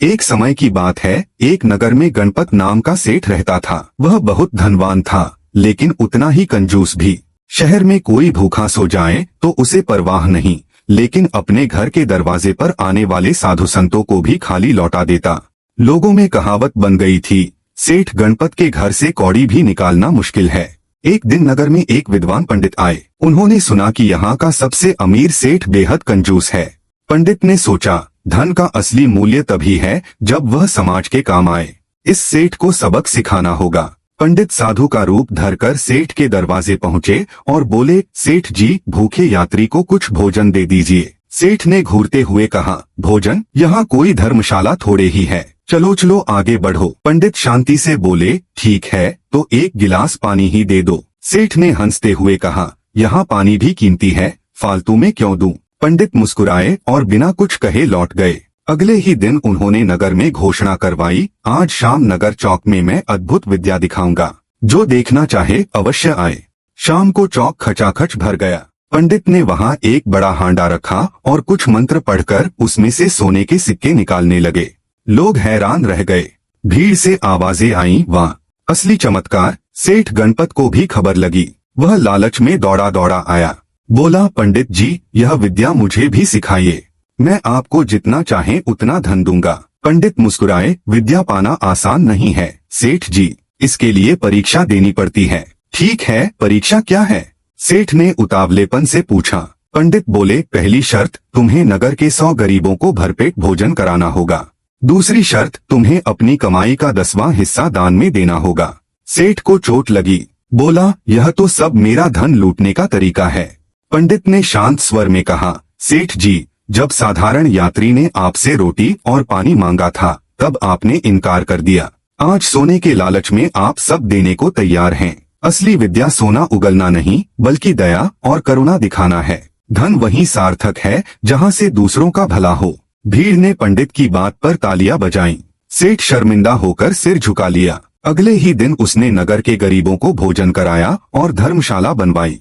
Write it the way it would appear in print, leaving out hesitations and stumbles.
एक समय की बात है, एक नगर में गणपत नाम का सेठ रहता था। वह बहुत धनवान था, लेकिन उतना ही कंजूस भी। शहर में कोई भूखा सो जाए तो उसे परवाह नहीं, लेकिन अपने घर के दरवाजे पर आने वाले साधु संतों को भी खाली लौटा देता। लोगों में कहावत बन गई थी, सेठ गणपत के घर से कौड़ी भी निकालना मुश्किल है। एक दिन नगर में एक विद्वान पंडित आए। उन्होंने सुना कि यहाँ का सबसे अमीर सेठ बेहद कंजूस है। पंडित ने सोचा, धन का असली मूल्य तभी है जब वह समाज के काम आए। इस सेठ को सबक सिखाना होगा। पंडित साधु का रूप धरकर सेठ के दरवाजे पहुँचे और बोले, सेठ जी, भूखे यात्री को कुछ भोजन दे दीजिए। सेठ ने घूरते हुए कहा, भोजन? यहाँ कोई धर्मशाला थोड़े ही है, चलो चलो आगे बढ़ो। पंडित शांति से बोले, ठीक है, तो एक गिलास पानी ही दे दो। सेठ ने हंसते हुए कहा, यहाँ पानी भी कीमती है, फालतू में क्यों दूं? पंडित मुस्कुराए और बिना कुछ कहे लौट गए। अगले ही दिन उन्होंने नगर में घोषणा करवाई, आज शाम नगर चौक में मैं अद्भुत विद्या दिखाऊंगा, जो देखना चाहे अवश्य आए। शाम को चौक खचाखच भर गया। पंडित ने वहाँ एक बड़ा हांडा रखा और कुछ मंत्र पढ़कर उसमें से सोने के सिक्के निकालने लगे। लोग हैरान रह गए। भीड़ से आवाजें आईं, वाह, असली चमत्कार। सेठ गणपत को भी खबर लगी। वह लालच में दौड़ा दौड़ा आया। बोला, पंडित जी, यह विद्या मुझे भी सिखाइए, मैं आपको जितना चाहे उतना धन दूंगा। पंडित मुस्कुराए, विद्या पाना आसान नहीं है सेठ जी, इसके लिए परीक्षा देनी पड़ती है। ठीक है, परीक्षा क्या है? सेठ ने उतावलेपन से पूछा। पंडित बोले, पहली शर्त, तुम्हें नगर के 100 गरीबों को भरपेट भोजन कराना होगा। दूसरी शर्त, तुम्हें अपनी कमाई का 10वां हिस्सा दान में देना होगा। सेठ को चोट लगी। बोला, यह तो सब मेरा धन लूटने का तरीका है। पंडित ने शांत स्वर में कहा, सेठ जी, जब साधारण यात्री ने आपसे रोटी और पानी मांगा था तब आपने इनकार कर दिया। आज सोने के लालच में आप सब देने को तैयार हैं। असली विद्या सोना उगलना नहीं, बल्कि दया और करुणा दिखाना है। धन वही सार्थक है जहाँ से दूसरों का भला हो। भीड़ ने पंडित की बात पर तालियां बजाईं। सेठ शर्मिंदा होकर सिर झुका लिया। अगले ही दिन उसने नगर के गरीबों को भोजन कराया और धर्मशाला बनवाई।